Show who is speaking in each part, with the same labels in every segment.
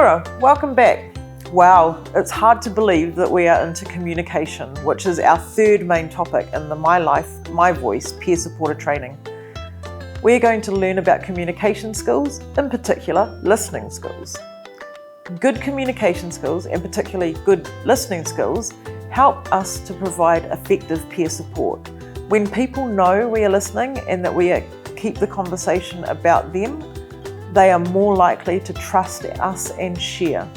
Speaker 1: Kia ora, welcome back. Wow, it's hard to believe that we are into communication, which is our third main topic in the My Life, My Voice peer supporter training. We're going to learn about communication skills, in particular listening skills. Good communication skills, and particularly good listening skills, help us to provide effective peer support. When people know we are listening and that we keep the conversation about them, they are more likely to trust us and share.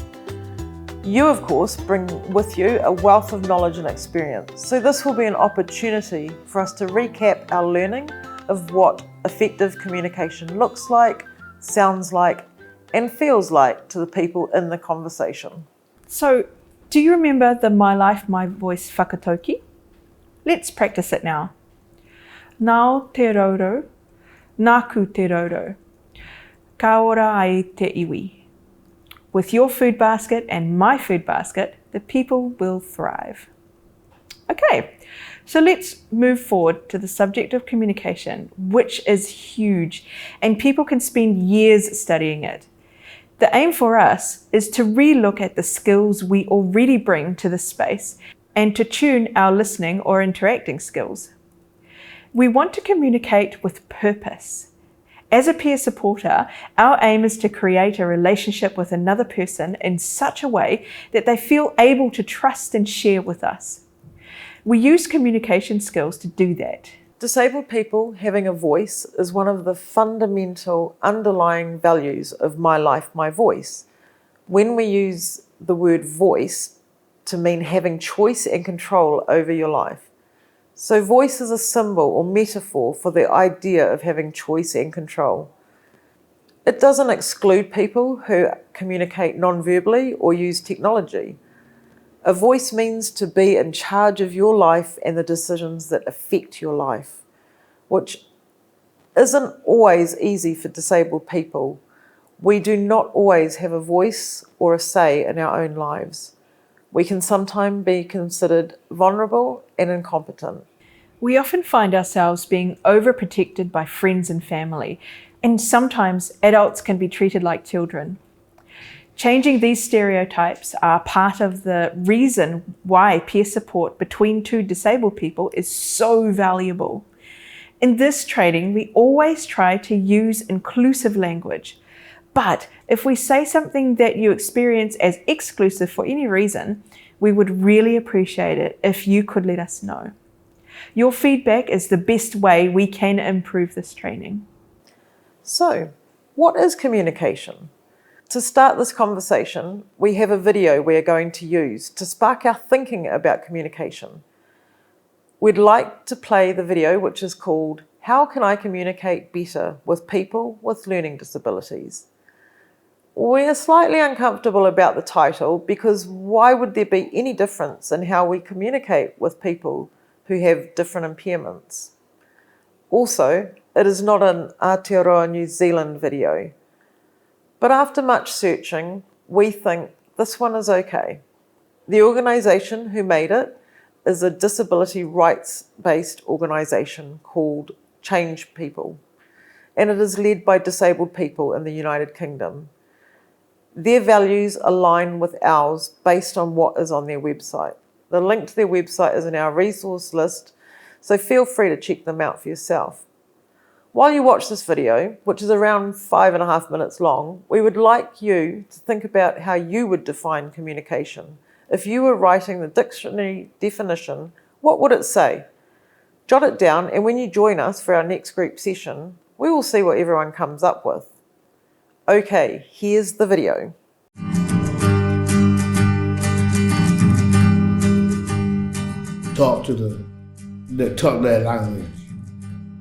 Speaker 1: You, of course, bring with you a wealth of knowledge and experience, so this will be an opportunity for us to recap our learning of what effective communication looks like, sounds like, and feels like to the people in the conversation.
Speaker 2: So, do you remember the My Life, My Voice whakatauki? Let's practice it now. Nao te roro, nāku te roro, ka ora ai te iwi. With your food basket and my food basket, the people will thrive. Okay, so let's move forward to the subject of communication, which is huge, and people can spend years studying it. The aim for us is to re-look at the skills we already bring to this space and to tune our listening or interacting skills. We want to communicate with purpose. As a peer supporter, our aim is to create a relationship with another person in such a way that they feel able to trust and share with us. We use communication skills to do that.
Speaker 1: Disabled people having a voice is one of the fundamental underlying values of My Life, My Voice. When we use the word voice to mean having choice and control over your life. So voice is a symbol or metaphor for the idea of having choice and control. It doesn't exclude people who communicate non-verbally or use technology. A voice means to be in charge of your life and the decisions that affect your life, which isn't always easy for disabled people. We do not always have a voice or a say in our own lives. We can sometimes be considered vulnerable and incompetent.
Speaker 2: We often find ourselves being overprotected by friends and family, and sometimes adults can be treated like children. Changing these stereotypes are part of the reason why peer support between two disabled people is so valuable. In this training, we always try to use inclusive language. But if we say something that you experience as exclusive for any reason, we would really appreciate it if you could let us know. Your feedback is the best way we can improve this training.
Speaker 1: So, what is communication? To start this conversation, we have a video we are going to use to spark our thinking about communication. We'd like to play the video, which is called How Can I Communicate Better with People with Learning Disabilities? We're slightly uncomfortable about the title because why would there be any difference in how we communicate with people who have different impairments? Also, it is not an Aotearoa New Zealand video. But after much searching, we think this one is okay. The organisation who made it is a disability rights-based organisation called Change People, and it is led by disabled people in the United Kingdom. Their values align with ours based on what is on their website. The link to their website is in our resource list, so feel free to check them out for yourself. While you watch this video, which is around 5.5 minutes long, we would like you to think about how you would define communication. If you were writing the dictionary definition, what would it say? Jot it down, and when you join us for our next group session, we will see what everyone comes up with. Okay, here's the video.
Speaker 3: Talk their language.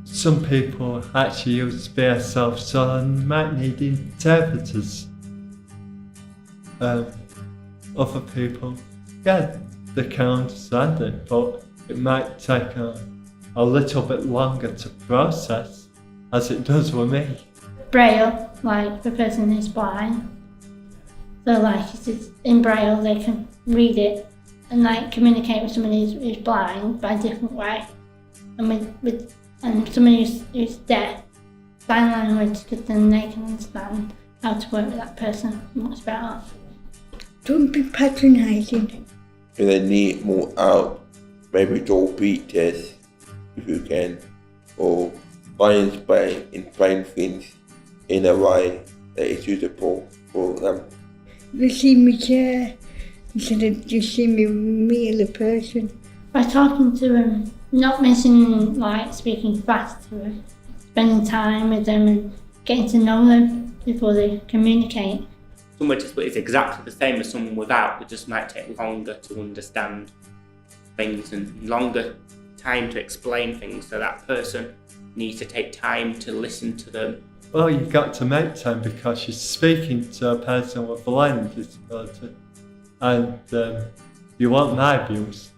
Speaker 4: Some people actually use VSL, so I might need interpreters. Other people, yeah, they can understand it, but it might take a little bit longer to process, as it does with me.
Speaker 5: Braille, like the person who's blind. So like it's in Braille they can read it and like communicate with someone who's blind by a different way. And with someone who's deaf, sign language, because then they can understand how to work with that person much better.
Speaker 6: Don't be patronising.
Speaker 7: Do they need more out? Maybe draw pictures if you can, or find explain things in a way that is suitable for them.
Speaker 6: They see me care instead of just seeing me as a person.
Speaker 5: By talking to them, not mentioning like speaking fast to them, spending time with them and getting to know them before they communicate.
Speaker 8: Someone with disability is exactly the same as someone without, but just might take longer to understand things and longer time to explain things, so that person needs to take time to listen to them.
Speaker 4: Well, you've got to make time because you're speaking to a person with a learning disability, and you want my views.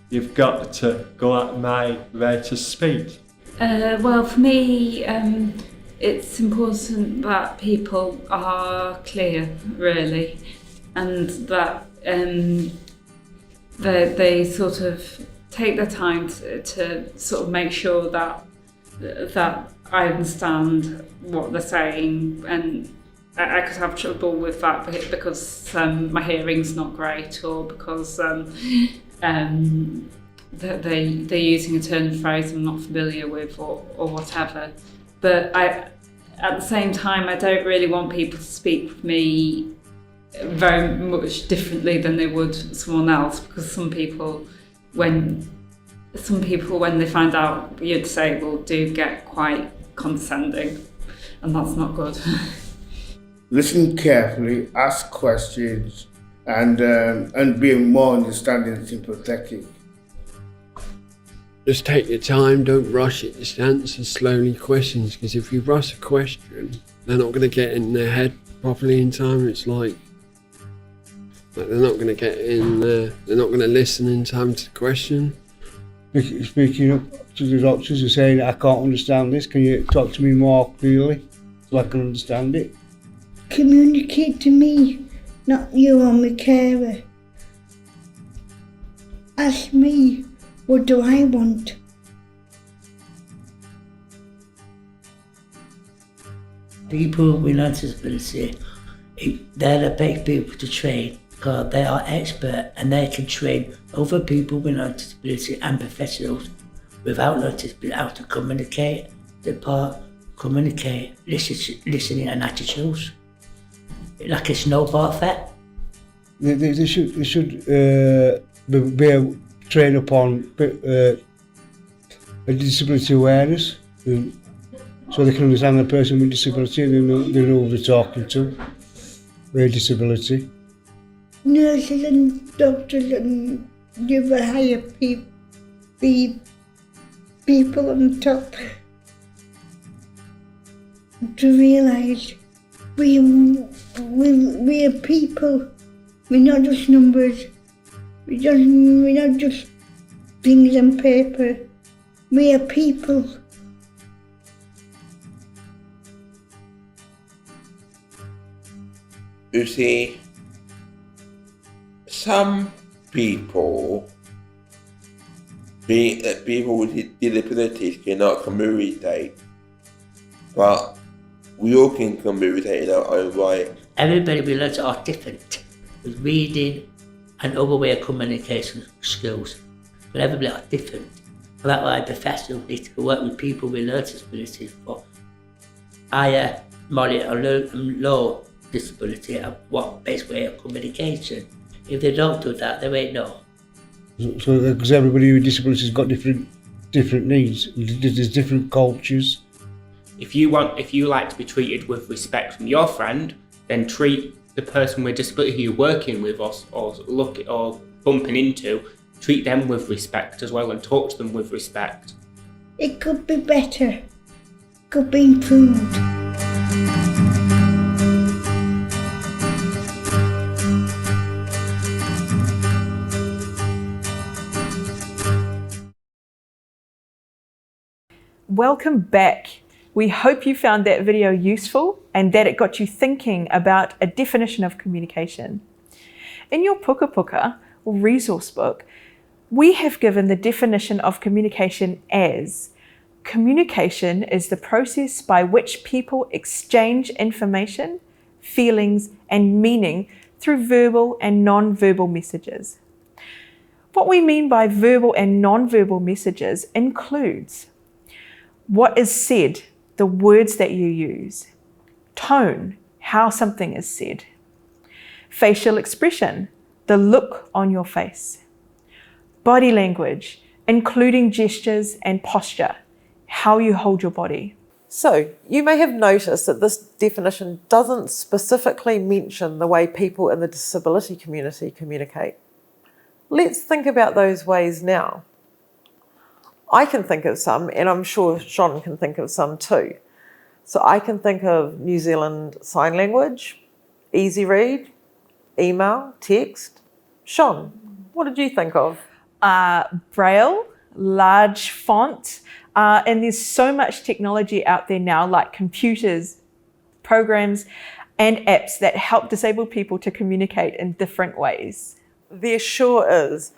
Speaker 4: You've got to go at my rate of speed.
Speaker 9: Well, for me, it's important that people are clear, really, and that they sort of take their time to sort of make sure that I understand what they're saying. And I could have trouble with that because my hearing's not great, or because they're using a turn of phrase I'm not familiar with, or whatever. But at the same time, I don't really want people to speak with me very much differently than they would someone else, because some people when they find out you're disabled do get quite condescending, and that's not good.
Speaker 3: Listen carefully, ask questions, and be more understanding and sympathetic.
Speaker 10: Just take your time, don't rush it, just answer slowly questions, because if you rush a question, they're not going to get in their head properly in time. It's like they're not going to get in there, they're not going to listen in time to the question.
Speaker 3: Speaking up to the doctors and saying, I can't understand this, can you talk to me more clearly so I can understand it?
Speaker 6: Communicate to me, not you or my carer. Ask me, what do I want?
Speaker 11: People with learning disability, they're the best people to train, because they are expert and they can train other people with learning disability and professionals without learning disability how to communicate, listening and attitudes. Like a snowball effect.
Speaker 3: They should be trained upon a disability awareness, so they can understand the person with disability and they know who they're talking to, with disability.
Speaker 6: Nurses and doctors and the other higher people on top to realise we are people. We're not just numbers. We're not just things on paper. We are people.
Speaker 7: You see, some people, people with disabilities cannot communicate, but we all can communicate in our own way.
Speaker 11: Everybody with learning are different, with reading and other way of communication skills. But everybody are different. So that's why professionals need to work with people with learning disabilities for higher, moderate and low disability and what best way of communication. If they don't do that, they won't know.
Speaker 3: So because everybody with disabilities has got different needs, there's different cultures.
Speaker 8: If you like to be treated with respect from your friend, then treat the person with disability who you're working with or bumping into, treat them with respect as well and talk to them with respect.
Speaker 6: It could be better, could be improved.
Speaker 2: Welcome back. We hope you found that video useful and that it got you thinking about a definition of communication. In your Puka Puka, or resource book, we have given the definition of communication as: communication is the process by which people exchange information, feelings, and meaning through verbal and non-verbal messages. What we mean by verbal and non-verbal messages includes what is said, the words that you use, tone, how something is said, facial expression, the look on your face, body language, including gestures and posture, how you hold your body.
Speaker 1: So, you may have noticed that this definition doesn't specifically mention the way people in the disability community communicate. Let's think about those ways now. I can think of some, and I'm sure Sean can think of some too. So I can think of New Zealand Sign Language, Easy Read, email, text. Sean, what did you think of?
Speaker 2: Braille, large font, and there's so much technology out there now, like computers, programs, and apps that help disabled people to communicate in different ways.
Speaker 1: There sure is.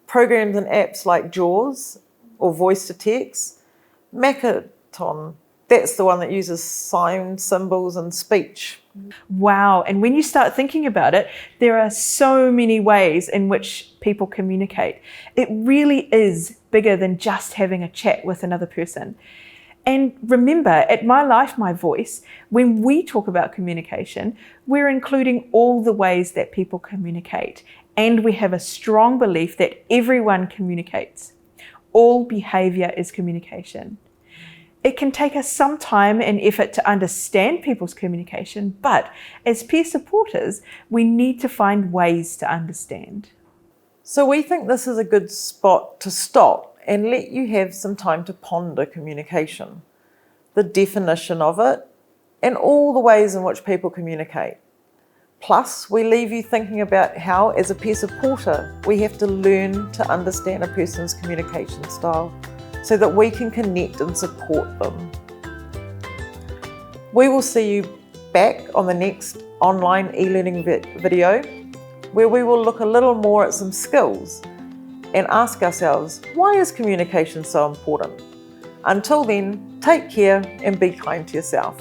Speaker 1: Programs and apps like JAWS or Voice to Text, Makaton, that's the one that uses sign, symbols and speech.
Speaker 2: Wow, and when you start thinking about it, there are so many ways in which people communicate. It really is bigger than just having a chat with another person. And remember, at My Life, My Voice, when we talk about communication, we're including all the ways that people communicate. And we have a strong belief that everyone communicates. All behaviour is communication. It can take us some time and effort to understand people's communication, but as peer supporters, we need to find ways to understand.
Speaker 1: So we think this is a good spot to stop and let you have some time to ponder communication, the definition of it, and all the ways in which people communicate. Plus, we leave you thinking about how, as a peer supporter, we have to learn to understand a person's communication style so that we can connect and support them. We will see you back on the next online e-learning video, where we will look a little more at some skills and ask ourselves, why is communication so important? Until then, take care and be kind to yourself.